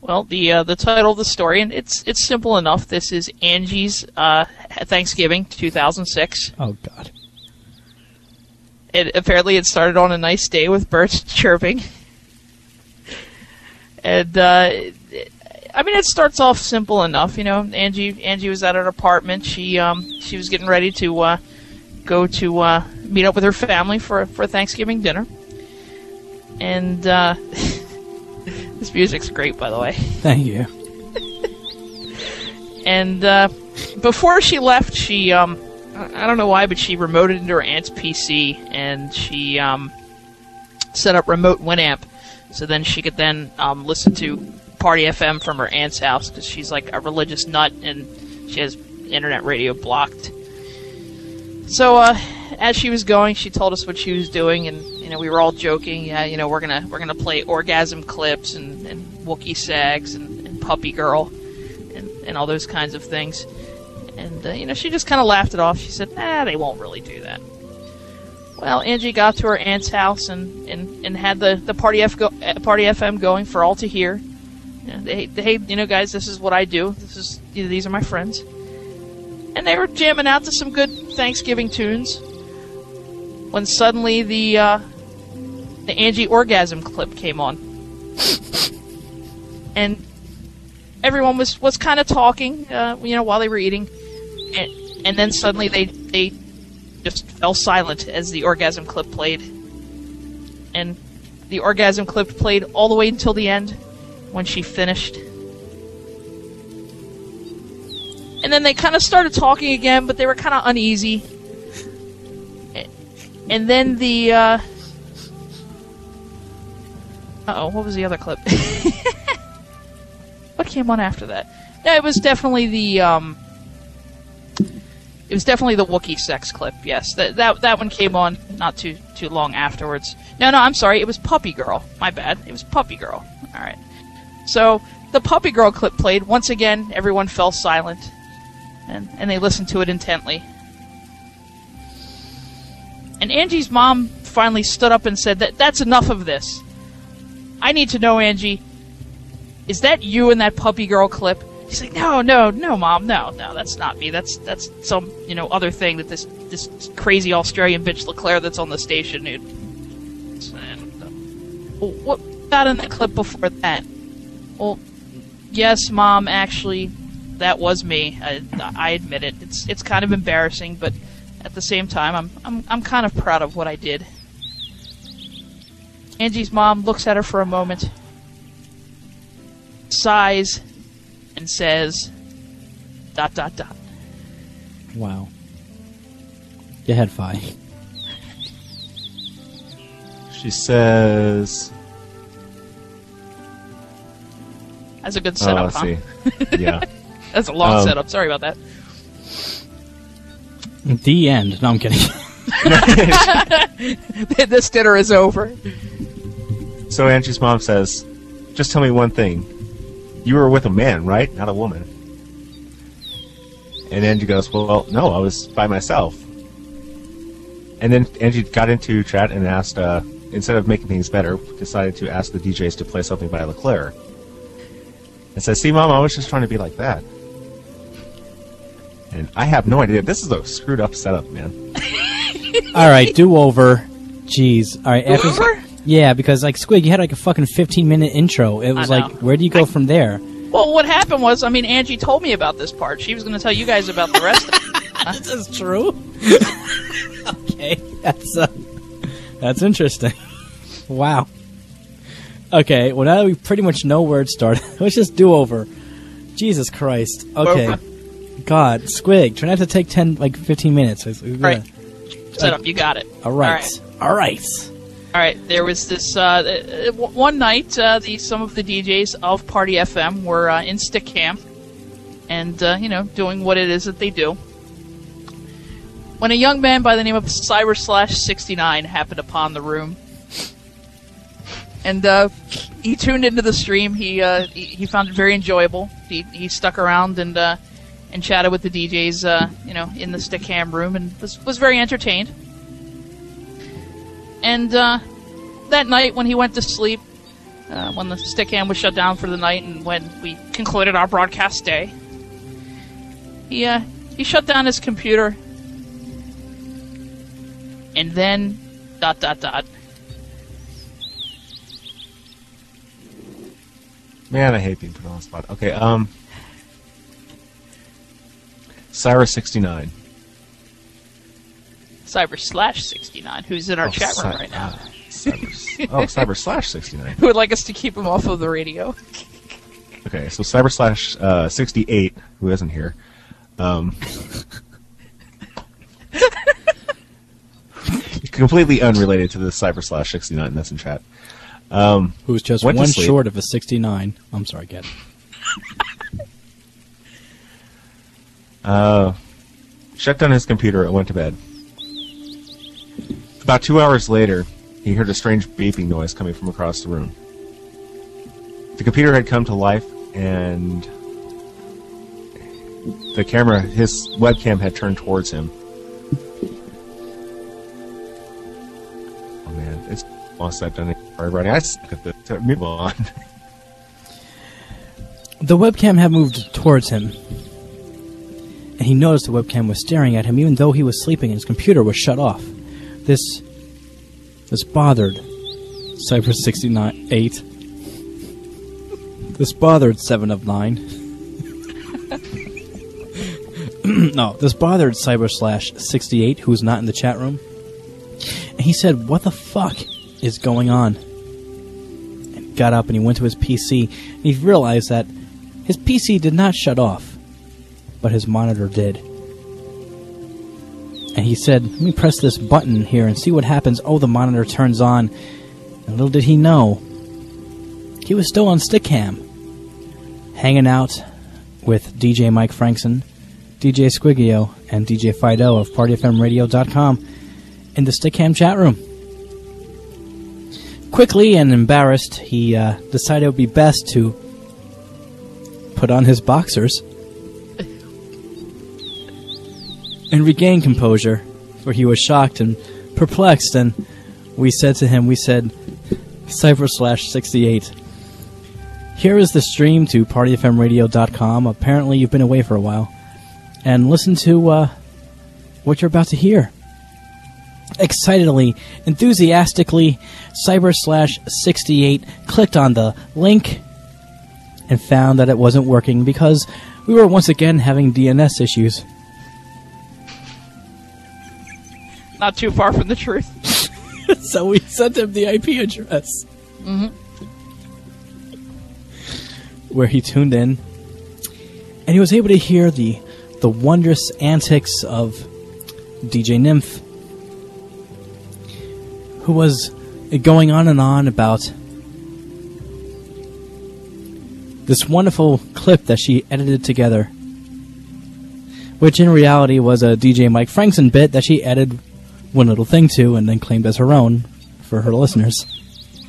Well, the title of the story, and it's simple enough. This is Angie's Thanksgiving 2006. Oh God! Apparently it started on a nice day with birds chirping, and it starts off simple enough. You know, Angie was at an apartment. She was getting ready to go to meet up with her family for Thanksgiving dinner, and. This music's great, by the way. Thank you. And before she left, she I don't know why, but she remoted into her aunt's PC, and she set up remote Winamp, so then she could then listen to Party FM from her aunt's house, because she's like a religious nut, and she has internet radio blocked. So as she was going, she told us what she was doing, and we were all joking. Yeah, we're gonna play orgasm clips and Wookiee sags and Puppy Girl and all those kinds of things. And she just kind of laughed it off. She said, they won't really do that. Well, Angie got to her aunt's house and had the Party FM going for all to hear. Hey, guys, this is what I do. These are my friends. And they were jamming out to some good Thanksgiving tunes when suddenly the Angie orgasm clip came on. And everyone was kind of talking, while they were eating. And then suddenly they just fell silent as the orgasm clip played. And the orgasm clip played all the way until the end when she finished. And then they kind of started talking again, but they were kind of uneasy. And then the, what was the other clip? What came on after that? No, it was definitely the Wookiee sex clip, yes. That one came on not too long afterwards. No, I'm sorry, it was Puppy Girl. My bad. It was Puppy Girl. Alright. So, the Puppy Girl clip played. Once again, everyone fell silent. And they listened to it intently. And Angie's mom finally stood up and said, that's enough of this. I need to know, Angie, is that you in that Puppy Girl clip? She's like, no, Mom, no, that's not me. That's some, other thing that this crazy Australian bitch LeClaire that's on the station, dude. What got in that clip before that? Well, yes, Mom, actually, that was me. I admit it. It's kind of embarrassing, but at the same time, I'm kind of proud of what I did. Angie's mom looks at her for a moment, sighs, and says, ... Wow. Go ahead, Phi. She says... That's a good setup, I see. Yeah. That's a long setup. Sorry about that. The end. No, I'm kidding. This dinner is over. So Angie's mom says, just tell me one thing. You were with a man, right? Not a woman. And Angie goes, well, no, I was by myself. And then Angie got into chat and asked, instead of making things better, decided to ask the DJs to play something by LeClaire. And said, see, Mom, I was just trying to be like that. And I have no idea. This is a screwed up setup, man. Alright, do-over. Jeez. Alright, do-over? Yeah, because, Squig, you had, a fucking 15-minute intro. It was where do you go from there? Well, what happened was, Angie told me about this part. She was going to tell you guys about the rest of it. This is true? Okay, that's interesting. Wow. Okay, well, now that we pretty much know where it started, let's just do over. Jesus Christ. Okay. Over. God, Squig, try not to take 15 minutes. Right. Set up, you got it. All right. All right, there was this one night. Some of the DJs of Party FM were in stick cam, and doing what it is that they do. When a young man by the name of Cyber/69 happened upon the room, and he tuned into the stream. He found it very enjoyable. He stuck around and chatted with the DJs, in the stick cam room, and was very when the Stickam was shut down for the night and when we concluded our broadcast day. He shut down his computer, and then ... Man, I hate being put on the spot. Okay, Cyrus69. Cyber/69, who's in our chat room right now. Cyber/69. Who would like us to keep him off of the radio. Okay, so Cyber/68, who isn't here. Completely unrelated to the Cyber/69 that's in chat. Who's just one short of a 69. I'm sorry, get it. Shut down his computer and went to bed. About 2 hours later, he heard a strange beeping noise coming from across the room. The computer had come to life, and the camera, his webcam, had turned towards him. Oh man, it's almost I've done it already. I suck at this. Move on. The webcam had moved towards him, and he noticed the webcam was staring at him, even though he was sleeping and his computer was shut off. This bothered Cyber68. This bothered 7 of 9. No, this bothered Cyber/68, who's not in the chat room. And he said, "What the fuck is going on?" And he got up and he went to his PC, and he realized that his PC did not shut off, but his monitor did. And he said, "Let me press this button here and see what happens." Oh, the monitor turns on. And little did he know, he was still on Stickam, hanging out with DJ Mike Frankson, DJ Squiggio, and DJ Phydeau of PartyFMRadio.com in the Stickam chat room. Quickly and embarrassed, he decided it would be best to put on his boxers and regain composure, for he was shocked and perplexed, and we said to him, Cyber/68, here is the stream to PartyFMRadio.com. Apparently you've been away for a while. And listen to what you're about to hear. Excitedly, enthusiastically, Cyber/68 clicked on the link and found that it wasn't working because we were once again having DNS issues. Not too far from the truth. So we sent him the IP address. Mm-hmm. Where he tuned in, and he was able to hear the wondrous antics of DJ Nymph, who was going on and on about this wonderful clip that she edited together, which in reality was a DJ Mike Frankson bit that she added one little thing to and then claimed as her own for her listeners,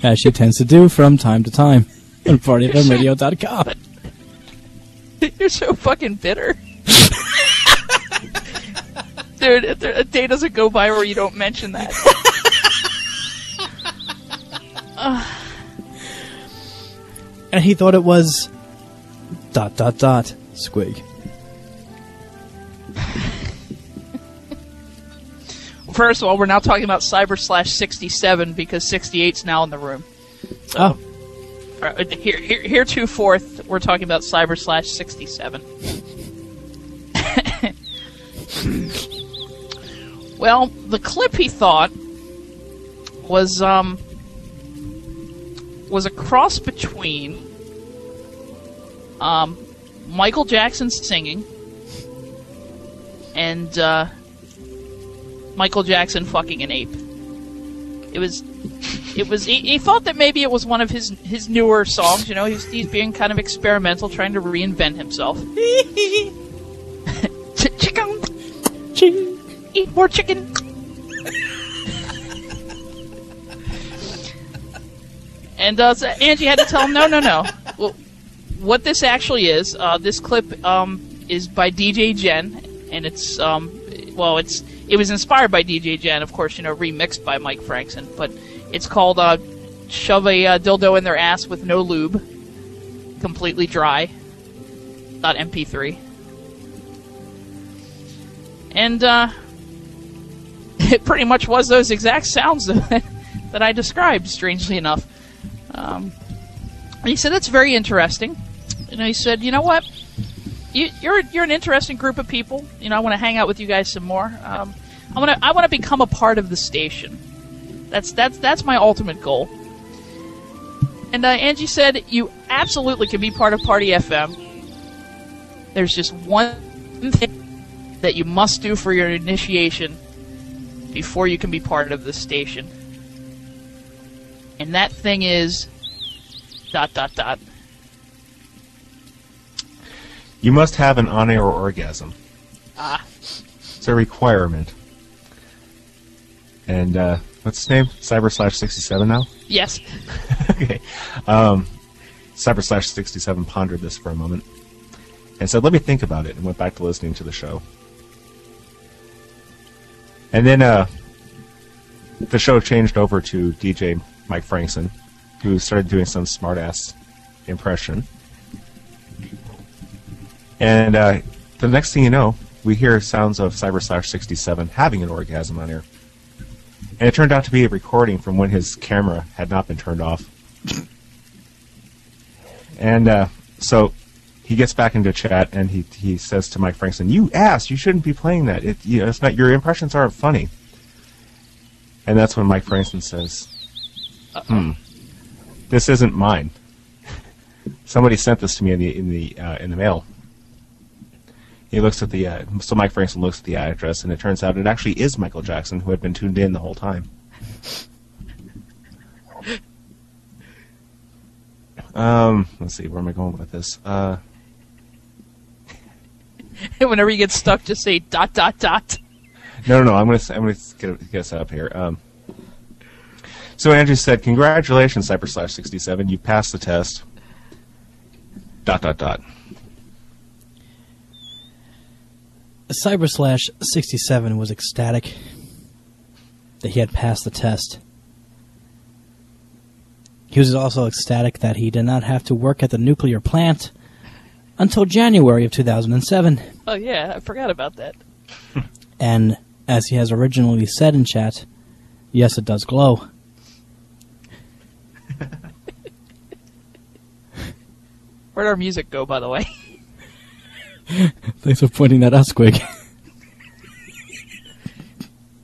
as she tends to do from time to time on PartyFMRadio.com. You're so fucking bitter. Dude, a day doesn't go by where you don't mention that. And he thought it was ... Squig. First of all, we're now talking about Cyber/67 because 68's now in the room. So, heretofore, we're talking about Cyber/67. Well, the clip he thought was a cross between Michael Jackson singing and Michael Jackson fucking an ape. He thought that maybe it was one of his newer songs, you know, he's being kind of experimental, trying to reinvent himself. Chicken! Ching! Eat more chicken! And so Angie had to tell him, no. Well, what this actually is, this clip is by DJ Jen, and it's it was inspired by DJ Jen, of course, you know, remixed by Mike Frankson, but it's called shove a dildo in their ass with no lube, completely dry. .mp3. And it pretty much was those exact sounds that I described, strangely enough. And he said, that's very interesting. And he said, you know what? You're an interesting group of people. You know, I want to hang out with you guys some more. I want to become a part of the station. That's my ultimate goal. And Angie said, you absolutely can be part of Party FM. There's just one thing that you must do for your initiation before you can be part of the station. And that thing is... ... You must have an on-air orgasm. Ah. It's a requirement. And, what's his name? Cyber/67 now? Yes. Okay. Cyber/67 pondered this for a moment and said, let me think about it, and went back to listening to the show. And then, the show changed over to DJ Mike Frankson, who started doing some smartass impression. And the next thing you know, we hear sounds of Cyber/67 having an orgasm on air. And it turned out to be a recording from when his camera had not been turned off. And so he gets back into chat, and he says to Mike Frankson, you ass, you shouldn't be playing that. It's not, your impressions aren't funny. And that's when Mike Frankson says, this isn't mine. Somebody sent this to me in the mail. He looks at the so Mike Frankson looks at the address, and it turns out it actually is Michael Jackson, who had been tuned in the whole time. Let's see, where am I going with this? Whenever you get stuck, just say ... No, I'm gonna get us up here. So Andrew said, "Congratulations, Cyber/67, you passed the test." ... Cyber/67 was ecstatic that he had passed the test. He was also ecstatic that he did not have to work at the nuclear plant until January of 2007. Oh yeah, I forgot about that. And as he has originally said in chat, yes, it does glow. Where'd our music go, by the way? Thanks for pointing that out, Squig.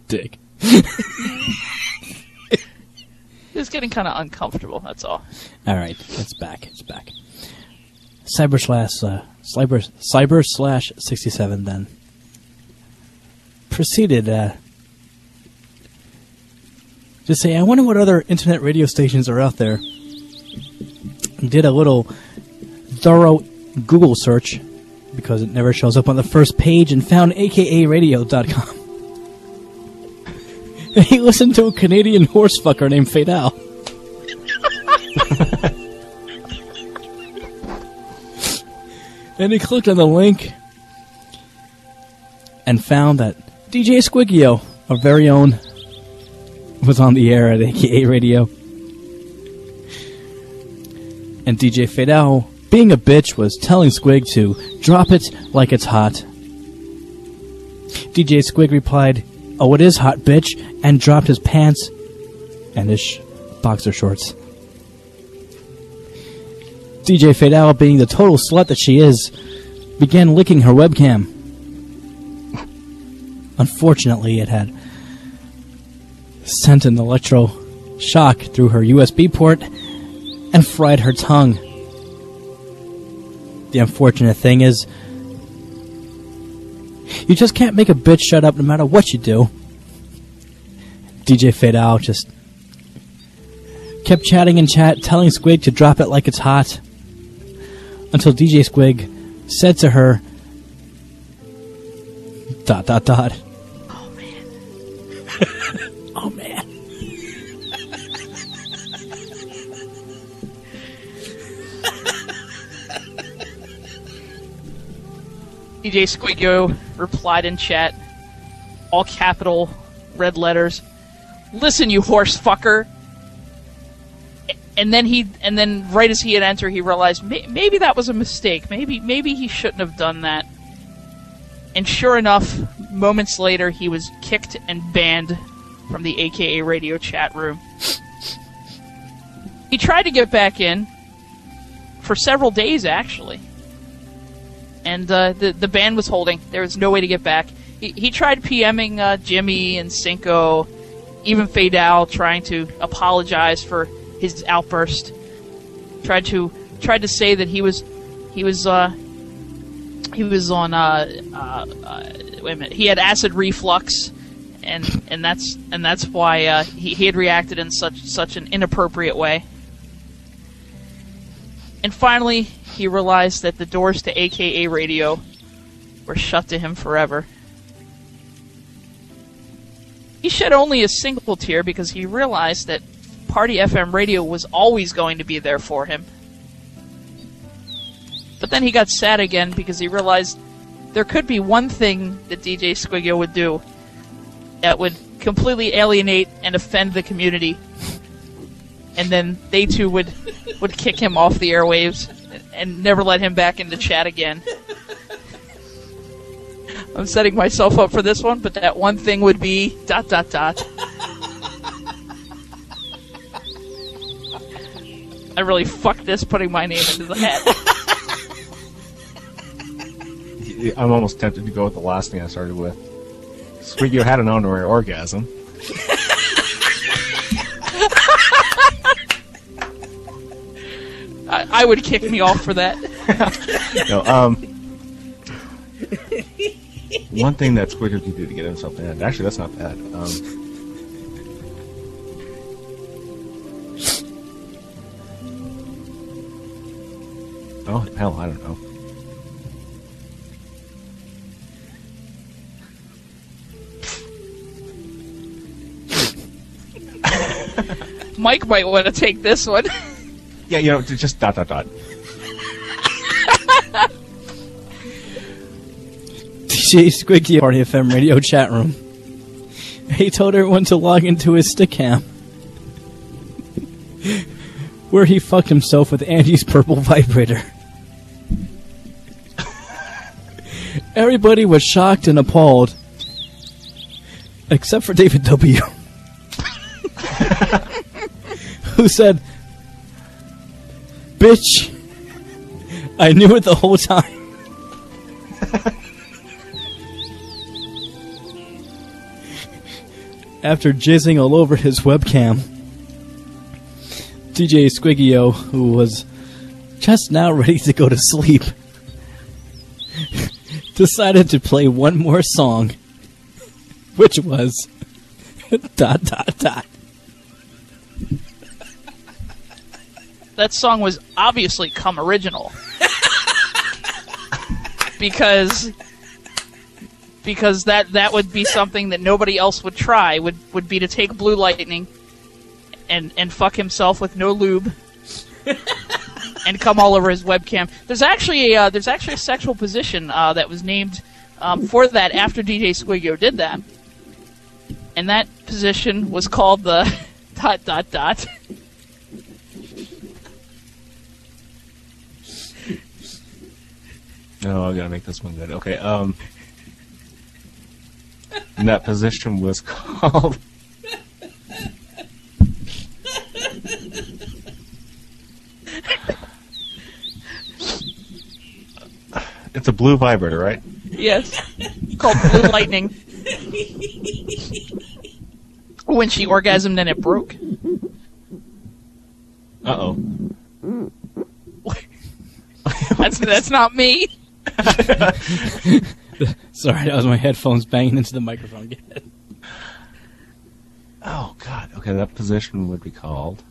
Dick. It's getting kind of uncomfortable, that's all. Alright, it's back. It's back. Cyber/67 then proceeded to say, I wonder what other internet radio stations are out there. Did a little thorough Google search, because it never shows up on the first page, and found akaradio.com. And he listened to a Canadian horsefucker named Phydeau. And he clicked on the link and found that DJ Squigio, our very own, was on the air at AKA Radio. And DJ Phydeau, being a bitch, was telling Squig to drop it like it's hot. DJ Squig replied, oh, it is hot, bitch, and dropped his pants and his boxer shorts. DJ Phydeau, being the total slut that she is, began licking her webcam. Unfortunately, it had sent an electro shock through her USB port and fried her tongue. The unfortunate thing is, you just can't make a bitch shut up no matter what you do. DJ Phydeau just kept chatting in chat, telling Squig to drop it like it's hot, until DJ Squig said to her, ... Oh, man. Oh, man. DJ Squigio replied in chat, all capital, red letters, listen, you horse fucker. And then right as he had entered, he realized maybe that was a mistake. Maybe he shouldn't have done that. And sure enough, moments later, he was kicked and banned from the AKA radio chat room. He tried to get back in for several days, actually. And the ban was holding. There was no way to get back. He tried PMing Jimmy and Cinco, even Phydeau, trying to apologize for his outburst. Tried to say that he was on wait a minute. He had acid reflux, and that's why he had reacted in such an inappropriate way. And finally, he realized that the doors to AKA radio were shut to him forever. He shed only a single tear because he realized that Party FM radio was always going to be there for him. But then he got sad again because he realized there could be one thing that DJ Squiggo would do that would completely alienate and offend the community. And then they too would kick him off the airwaves and never let him back into chat again. I'm setting myself up for this one, but that one thing would be ... I really fucked this putting my name into the hat. I'm almost tempted to go with the last thing I started with. Squiggo had an honorary orgasm. I would kick me off for that. No, one thing that Squiggo could do to get himself banned. Actually, that's not bad. Oh, hell, I don't know. Mike might want to take this one. Yeah, just ... DJ Squiggo Party FM radio chat room. He told everyone to log into his Stickam, where he fucked himself with Angie's purple vibrator. Everybody was shocked and appalled, except for David W., who said, "Bitch, I knew it the whole time." After jizzing all over his webcam, DJ Squiggo, who was just now ready to go to sleep, decided to play one more song, which was ... That song was obviously come original. because that would be something that nobody else would try, would be to take Blue Lightning and fuck himself with no lube and come all over his webcam. There's actually a sexual position that was named for that after DJ Squiggo did that. And that position was called the ... No, I gotta make this one good. Okay, and that position was called... It's a blue vibrator, right? Yes. Called Blue Lightning. When she orgasmed and it broke. Uh-oh. That's not me. Sorry, that was my headphones banging into the microphone again. Oh, God. Okay, that position would be called...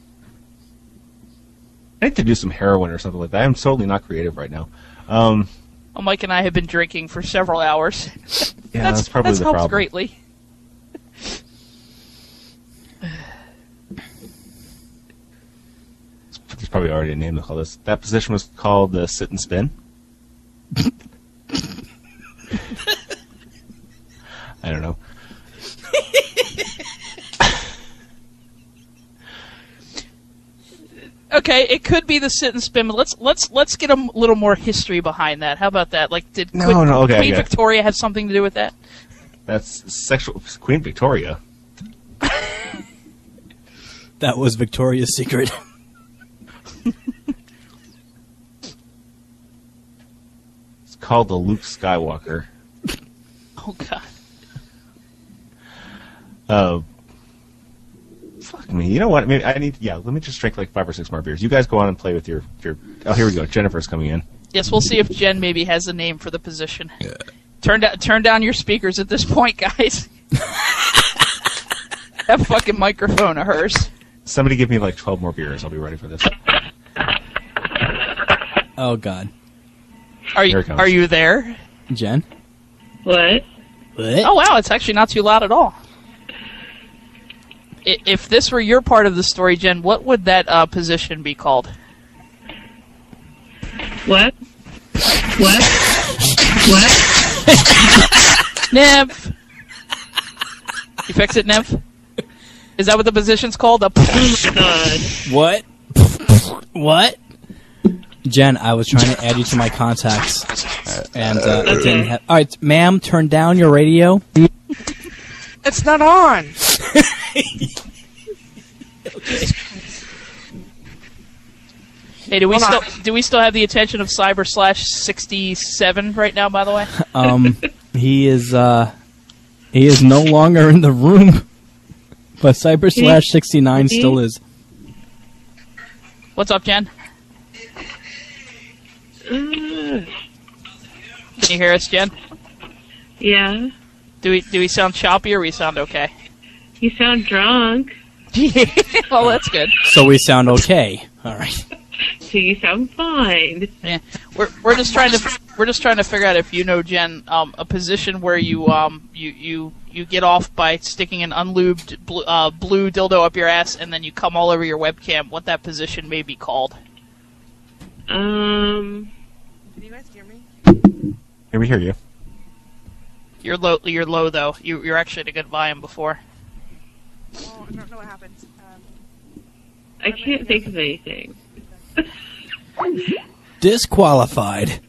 I need to do some heroin or something like that. I'm totally not creative right now. Well, Mike and I have been drinking for several hours. Yeah, that's probably the helps problem. greatly. There's probably already a name to call this. That position was called the sit and spin. I don't know. Okay, it could be the sit and spin, but let's get a little more history behind that. How about that? Like, did Queen Victoria have something to do with that? That's sexual. Queen Victoria. That was Victoria's Secret. It's called the Luke Skywalker. Oh God. Fuck me. You know what? Maybe I need. Yeah, let me just drink like 5 or 6 more beers. You guys go on and play with your. Oh, here we go. Jennifer's coming in. Yes, we'll see if Jen maybe has a name for the position. Yeah. Turn down your speakers at this point, guys. That fucking microphone of hers. Somebody give me like 12 more beers. I'll be ready for this. Oh God. Are you there? Jen? What? Oh wow, it's actually not too loud at all. If this were your part of the story, Jen, what would that position be called? What? Nymph! You fix it, Nymph? Is that what the position's called? Oh my God. What? What? Jen, I was trying to add you to my contacts, and it didn't have... Alright, ma'am, turn down your radio. It's not on! Hey, do we still have the attention of Cyber/67 right now? By the way, he is no longer in the room, but Cyber/69 still is. What's up, Jen? Can you hear us, Jen? Yeah. Do we sound choppy or we sound okay? You sound drunk. Well, that's good. So we sound okay. All right. So you sound fine. Yeah, we're just trying to figure out if you know, Jen, a position where you get off by sticking an unlubed blue dildo up your ass and then you come all over your webcam. What that position may be called? Can you guys hear me? Here we hear you. You're low though. You're actually at a good volume before. Oh, I don't know what happened. I can't think of anything. Disqualified.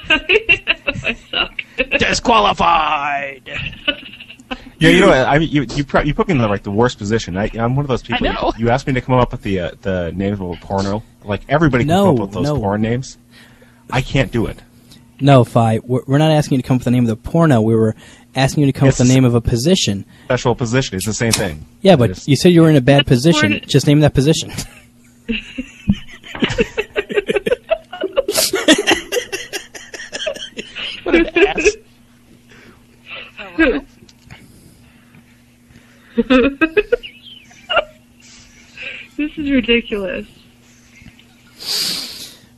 I suck. Disqualified. Yeah, you know what? You put me in the worst position. I'm one of those people. I know. You asked me to come up with the names of a porno. Like everybody can come up with those porn names. I can't do it. No, Phi. We're not asking you to come up with the name of the porno. We were asking you to come up with the name of a position. Special position. It's the same thing. Yeah, but you said you were in a bad position. Just name that position. What an ass. This is ridiculous.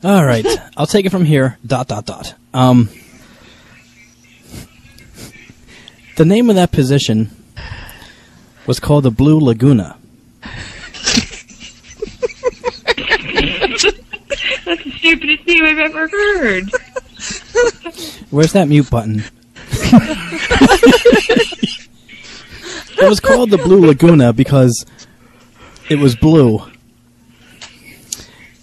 All right, I'll take it from here. ... The name of that position was called the Blue Laguna. That's the stupidest name I've ever heard. Where's that mute button? It was called the Blue Laguna because it was blue.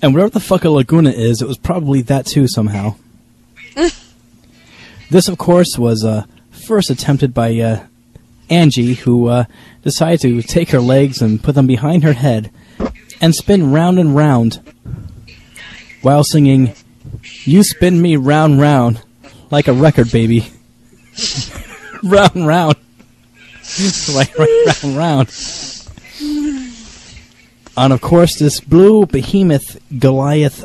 And whatever the fuck a laguna is, it was probably that too somehow. This, of course, was first attempted by Angie, who decided to take her legs and put them behind her head and spin round and round while singing, "You spin me round, round, like a record, baby." Round, round. Like round, round. And, of course, this blue behemoth Goliath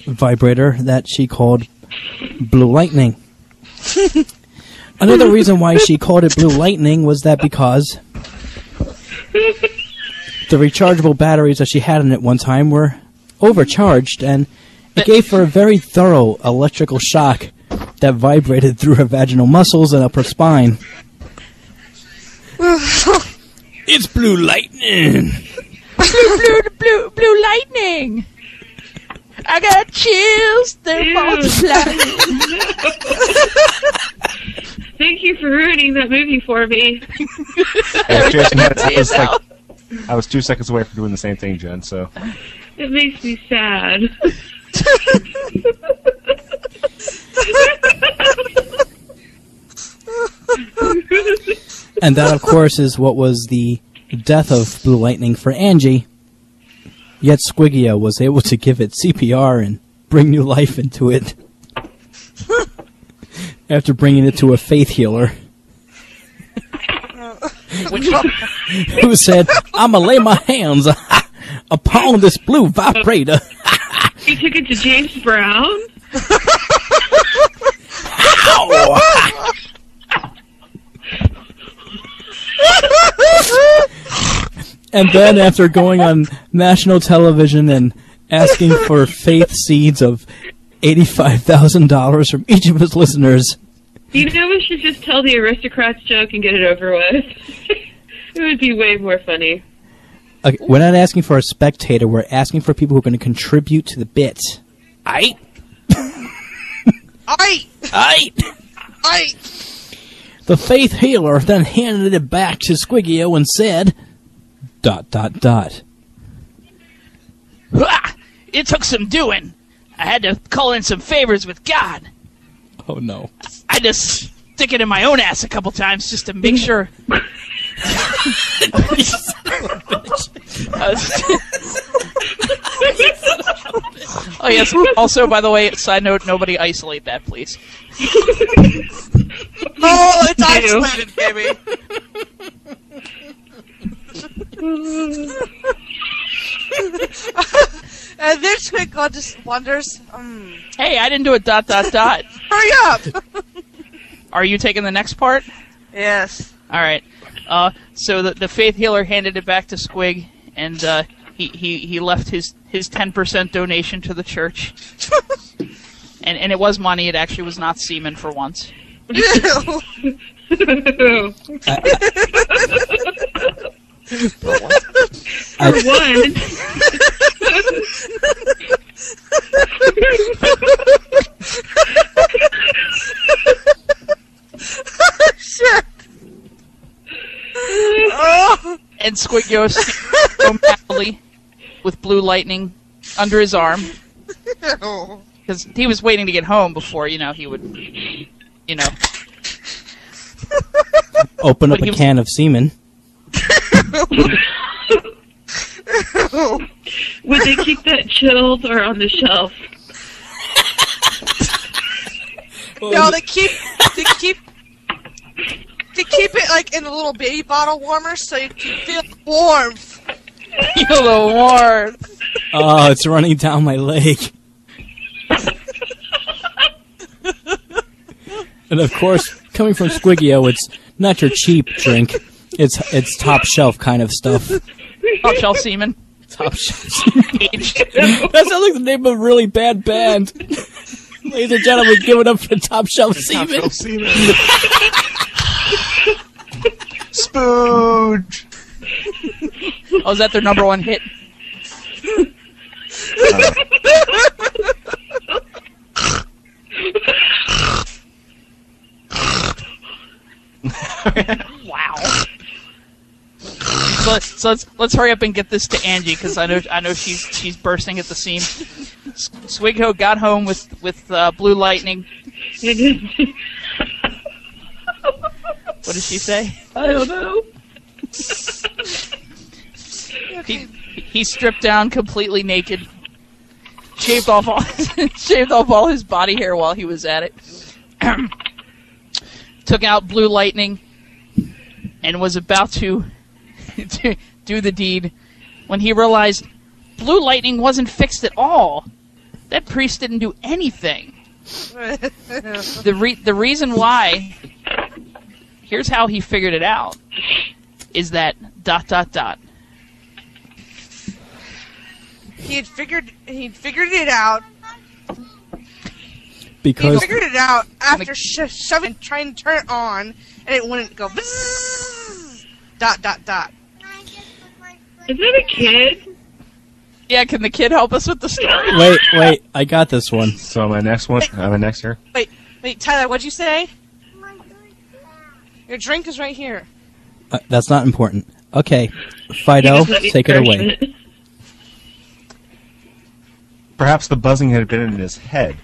vibrator that she called Blue Lightning. Another reason why she called it Blue Lightning was that because the rechargeable batteries that she had in it one time were overcharged, and it gave her a very thorough electrical shock that vibrated through her vaginal muscles and up her spine. It's Blue Lightning! Blue lightning! I got chills, they're multiplying. Thank you for ruining that movie for me. I was 2 seconds away from doing the same thing, Jen, so... It makes me sad. And that, of course, is what was the death of Blue Lightning for Angie. Yet Squiggio was able to give it CPR and bring new life into it. After bringing it to a faith healer. Who said, "I'ma lay my hands upon this blue vibrator." You took it to James Brown? Ow! And then after going on national television and asking for faith seeds of $85,000 from each of his listeners. You know, we should just tell the aristocrats joke and get it over with. It would be way more funny. Okay, we're not asking for a spectator. We're asking for people who are going to contribute to the bit. Aight? Aight! Aight! Aight! The faith healer then handed it back to Squiggio and said... ... It took some doing. I had to call in some favors with God. Oh, no. I had to stick it in my own ass a couple times just to make sure. Oh, yes. Also, by the way, side note, nobody isolate that, please. Oh, it's isolated, baby. And then Squiggle just wonders, Hey, I didn't do it ... hurry up! Are you taking the next part? Yes. All right. So the faith healer handed it back to Squig, and he left his 10% donation to the church. and it was money. It actually was not semen for once. For one. Shit. Oh. And Squiggo so madly with Blue Lightning under his arm because he was waiting to get home before he would open up a can of semen. Would they keep that chilled or on the shelf? No, they keep it like in a little baby bottle warmer so you can feel the warmth. Feel the warmth. Oh, it's running down my leg. And of course, coming from Squiggio, it's not your cheap drink. It's top shelf kind of stuff. Top shelf semen. Top shelf semen. That sounds like the name of a really bad band. Ladies and gentlemen, give it up for Top Shelf Semen. Top Shelf Semen. Spooge. Oh, is that their number one hit? Wow. So let's hurry up and get this to Angie because I know she's bursting at the seams. Swigho got home with Blue Lightning. What did she say? I don't know. He stripped down completely naked, shaved off all his body hair while he was at it. Took out Blue Lightning and was about to do the deed when he realized Blue Lightning wasn't fixed at all. That priest didn't do anything. The reason why, here's how he figured it out, is that ... He'd figured it out. Because He figured it out after shoving, trying to turn it on, and it wouldn't go. Bzzz, ... Is that a kid? Yeah, can the kid help us with the story? wait, I got this one. So my next one, my next here. Wait, Tyler, what'd you say? Your drink is right here. That's not important. Okay, Phydeau, take it away. perhaps the buzzing had been in his head.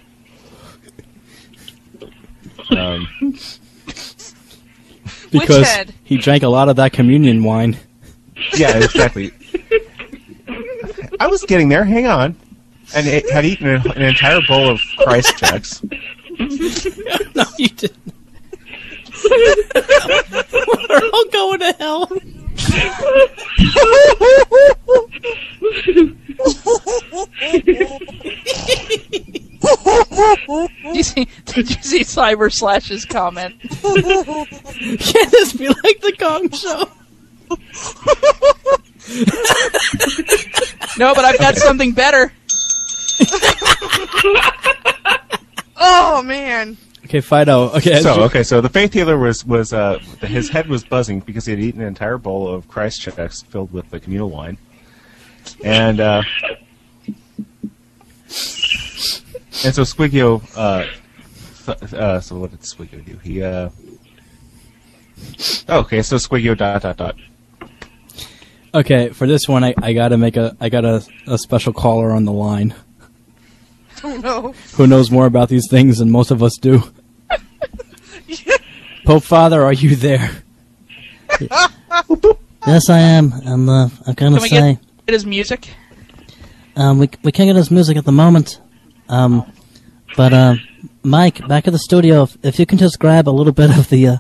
Because head? he drank a lot of that communion wine. Yeah, exactly. I was getting there. Hang on. And it had eaten an entire bowl of Christ checks. No, you didn't. We're all going to hell. Did you see Cyber Slash's comment? Can this be like the Gong Show? No, but I've got something better. Oh man. Okay, Phydeau. Okay, So the faith healer was his head was buzzing because he had eaten an entire bowl of Christ checks filled with the communal wine, and so Squigio. So what did Squigio do? He okay, so Squigio ... Okay, for this one, I got a special caller on the line. Oh no. Who knows more about these things than most of us do. Pope Father, are you there? Yes, I am, and I'm gonna Can we say get his music? we can't get his music at the moment. But Mike, back at the studio, if you can just grab a little bit of the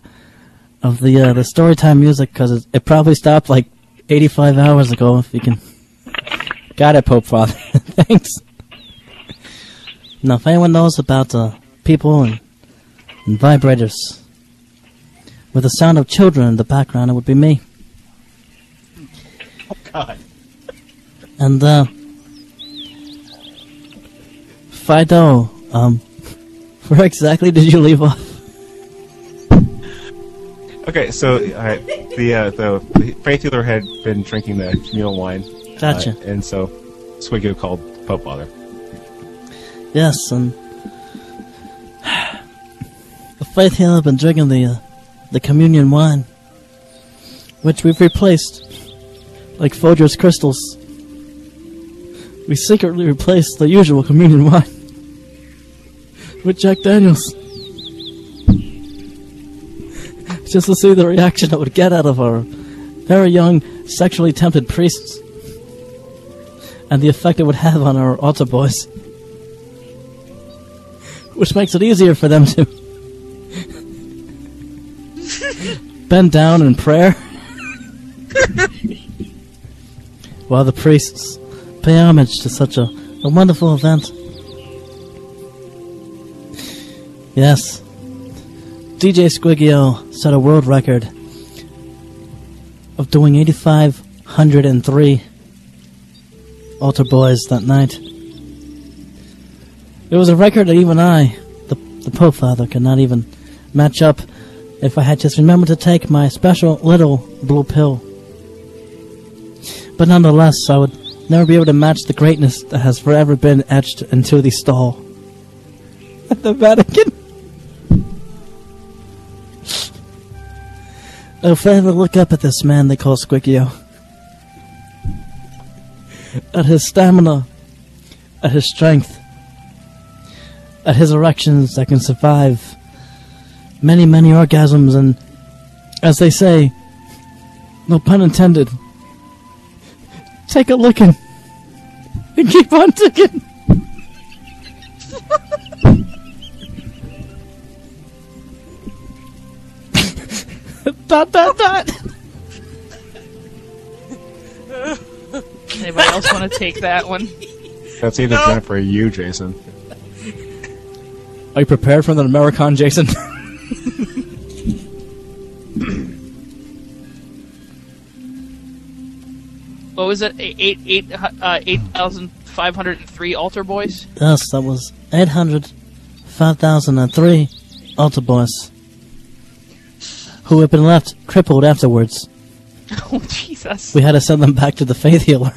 storytime music, because it probably stopped like 85 hours ago. If you can. Got it, Pope Father. Thanks. Now, if anyone knows about people and vibrators with the sound of children in the background, it would be me. Oh God. And Phydeau, where exactly did you leave off? Okay, so the faith healer had been drinking the communal wine. Gotcha. And so Squigio called Pope Father. Yes, and the faith healer have been drinking the communion wine, which we've replaced, like Folger's crystals. We secretly replaced the usual communion wine with Jack Daniels, just to see the reaction it would get out of our very young, sexually tempted priests, and the effect it would have on our altar boys. Which makes it easier for them to bend down in prayer while the priests pay homage to such a wonderful event. Yes, DJ Squigio set a world record of doing 8,503 altar boys that night. It was a record that even I, the Pope Father, could not even match up if I had just remembered to take my special little blue pill. But nonetheless, I would never be able to match the greatness that has forever been etched into the stall at the Vatican. If I ever look up at this man they call Squigio, at his stamina, at his strength, at his erections that can survive many, many orgasms, and, as they say, no pun intended, take a licking and keep on ticking. Dot, dot, dot. Anybody else want to take that one? That's either Jennifer or you, Jason. Are you prepared for the American, Jason? What was it? 8,503 altar boys? Yes, that was 5,003 altar boys who had been left crippled afterwards. Oh, Jesus. We had to send them back to the faith healer.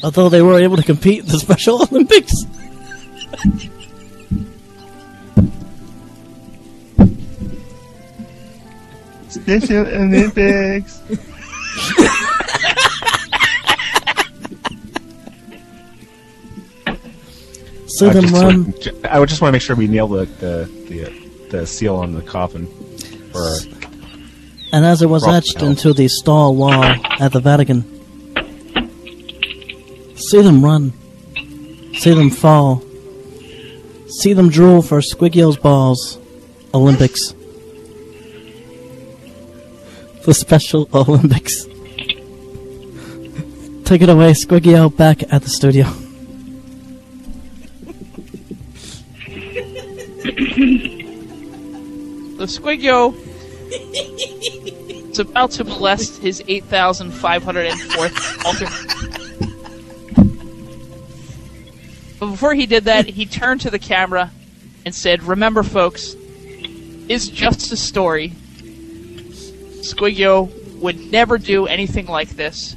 Although they were able to compete in the Special Olympics. Special Olympics. See them run. I would just want to make sure we nail the seal on the coffin. And as it was etched into the stall wall at the Vatican, see them run. See them fall. See them drool for Squigio's balls. Olympics. The Special Olympics. Take it away, Squigio, back at the studio. The Squigio is about to molest his 8,504th alternate. But before he did that, he turned to the camera and said, "Remember, folks, it's just a story. Squigio would never do anything like this."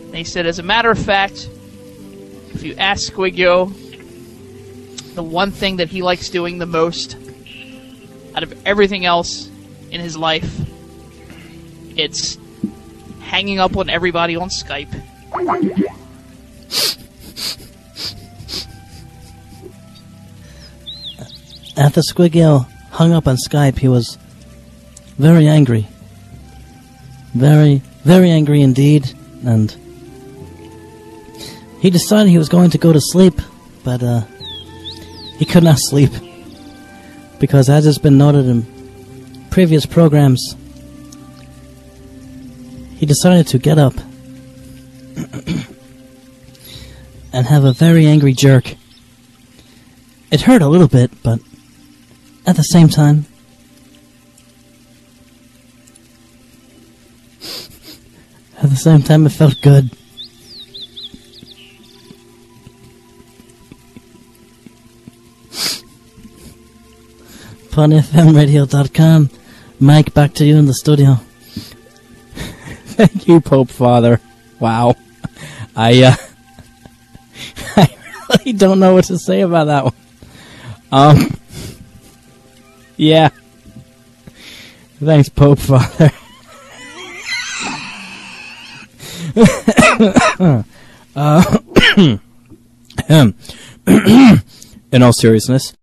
And he said, as a matter of fact, if you ask Squigio, the one thing that he likes doing the most out of everything else in his life, it's hanging up on everybody on Skype. After Squigio hung up on Skype, he was very angry. Very, very angry indeed, and he decided he was going to go to sleep, but he could not sleep, because as has been noted in previous programs, he decided to get up and have a very angry jerk. It hurt a little bit, but at the same time, it felt good. FunFMRadio.com. Mike, back to you in the studio. Thank you, Pope Father. Wow. I really don't know what to say about that one. Yeah. Thanks, Pope Father. In all seriousness,